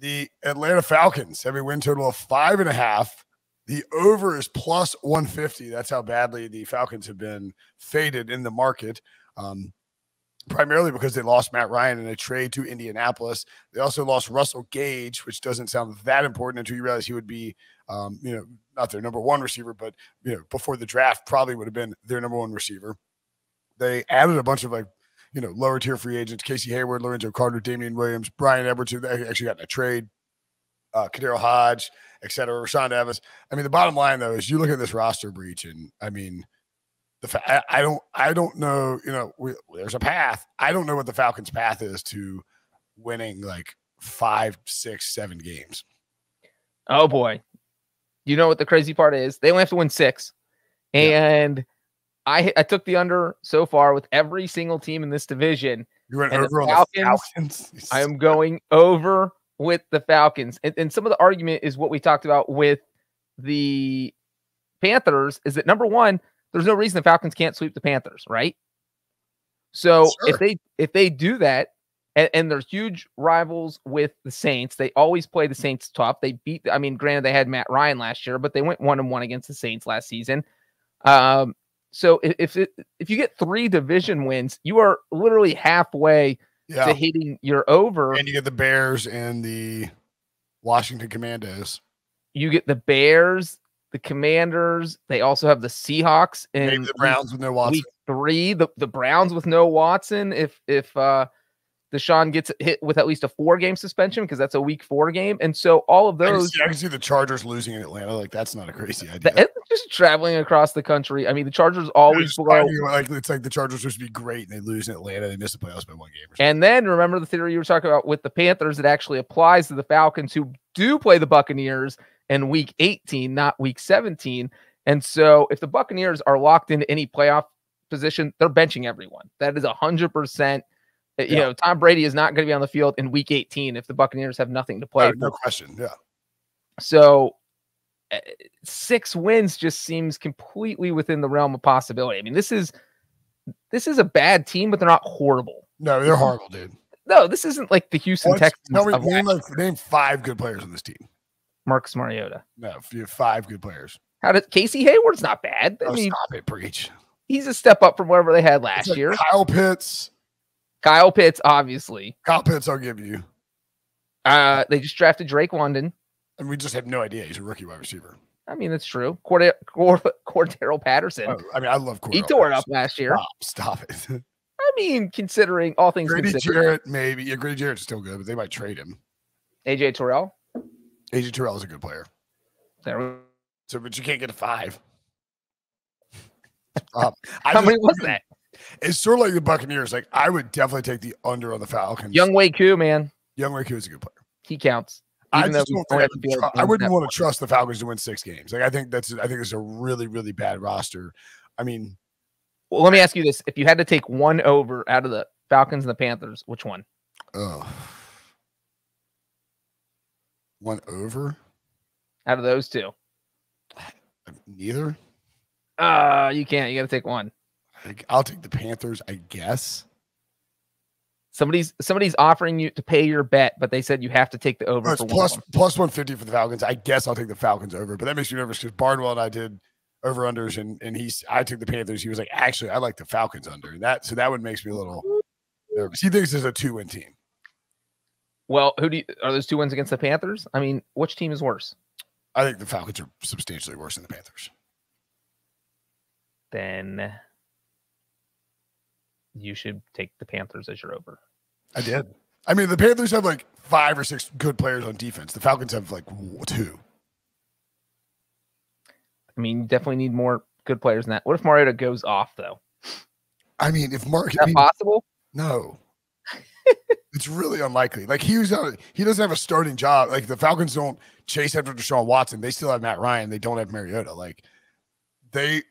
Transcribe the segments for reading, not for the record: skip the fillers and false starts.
The Atlanta Falcons have a win total of 5.5. The over is plus 150. That's how badly the Falcons have been faded in the market. Primarily because they lost Matt Ryan in a trade to Indianapolis. They also lost Russell Gage, which doesn't sound that important until you realize he would be, not their number one receiver, but, before the draft probably would have been their number one receiver. They added a bunch of lower tier free agents, Casey Hayward, Lorenzo Carter, Damian Williams, Brian Edwards, who they actually got in a trade, Kadero Hodge, et cetera, Rashawn Evans. I mean, the bottom line, though, is you look at this roster breach, and I mean, I don't know, there's a path. I don't know what the Falcons' path is to winning like 5, 6, 7 games. Oh, boy. You know what the crazy part is? They only have to win 6. And I took the under so far with every single team in this division. You went over on the Falcons. I am going over with the Falcons. And some of the argument is what we talked about with the Panthers is that, number one, there's no reason the Falcons can't sweep the Panthers, right? So sure. if they do that, and they're huge rivals with the Saints, they always play the Saints tough. They granted they had Matt Ryan last year, but they went 1-1 against the Saints last season. So if you get 3 division wins, you are literally halfway to hitting your over. And you get the Bears and the Washington Commandos. You get the Bears, the Commanders. They also have the Seahawks and maybe the Browns with no Watson. Week 3, the Browns with no Watson. If Deshaun gets hit with at least a 4-game suspension, because that's a week 4 game. And so all of those, I can see the Chargers losing in Atlanta. Like, that's not a crazy idea. Just traveling across the country. I mean, the Chargers always blow. It's like the Chargers supposed to be great and they lose in Atlanta. They miss the playoffs by 1 game. And then remember the theory you were talking about with the Panthers that actually applies to the Falcons, who do play the Buccaneers in week 18, not week 17. And so if the Buccaneers are locked into any playoff position, they're benching everyone. That is 100%. Tom Brady is not going to be on the field in week 18 if the Buccaneers have nothing to play for. No question. Yeah. So 6 wins just seems completely within the realm of possibility. I mean, this is a bad team, but they're not horrible. No, they're horrible, dude. No, this isn't like the Houston Texans. Name 5 good players on this team. Marcus Mariota. No, you have 5 good players. Casey Hayward's not bad. I mean, stop it, Breech. He's a step up from whatever they had last year. Kyle Pitts, obviously. Kyle Pitts, I'll give you. They just drafted Drake London. And we just have no idea. He's a rookie wide receiver. I mean, that's true. Cordero Patterson. Oh, I mean, I love Cordero. He tore it up last year. Stop it. I mean, considering all things Grady considered. Jarrett, maybe. Yeah, Grady Jarrett's still good, but they might trade him. AJ Terrell? AJ Terrell is a good player. But you can't get a 5. How many was that? It's sort of like the Buccaneers. Like, I would definitely take the under on the Falcons. Young Wei Koo, man. Young Wei Koo is a good player. He counts. I wouldn't want to trust the Falcons to win 6 games. Like, I think it's a really, really bad roster. I mean, well, let me ask you this: if you had to take one over out of the Falcons and the Panthers, which one? Oh, one over out of those 2? Neither. You can't. You got to take one. I'll take the Panthers, I guess. Somebody's offering you to pay your bet, but they said you have to take the over. For plus 150 for the Falcons. I guess I'll take the Falcons over, but that makes me nervous because Barnwell and I did over unders, and I took the Panthers. He was like, actually, I like the Falcons under, and that one makes me a little nervous. He thinks it's a 2-win team. Well, are those 2 wins against the Panthers? I mean, which team is worse? I think the Falcons are substantially worse than the Panthers. Then you should take the Panthers as your over. I did. I mean, the Panthers have like 5 or 6 good players on defense. The Falcons have like 2. I mean, you definitely need more good players than that. What if Mariota goes off, though? I mean, if Is that possible? No. It's really unlikely. Like, he doesn't have a starting job. Like, the Falcons don't chase after Deshaun Watson. They still have Matt Ryan. They don't have Mariota. Like,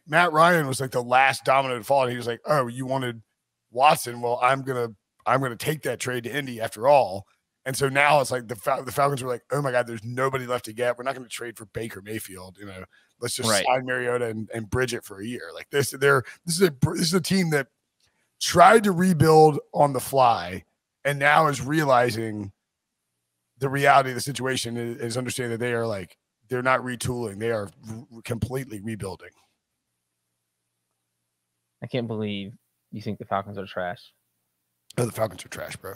Matt Ryan was like the last domino to fall, and he was like, "Oh, you wanted Watson? Well, I'm gonna take that trade to Indy after all." And so now it's like the Falcons were like, "Oh my God, there's nobody left to get. We're not going to trade for Baker Mayfield. Let's just sign Mariota and bridge it for a year." Like this is a team that tried to rebuild on the fly and now is realizing the reality of the situation is understanding that they are like, they're not retooling. They are completely rebuilding. I can't believe you think the Falcons are trash. No, the Falcons are trash, bro.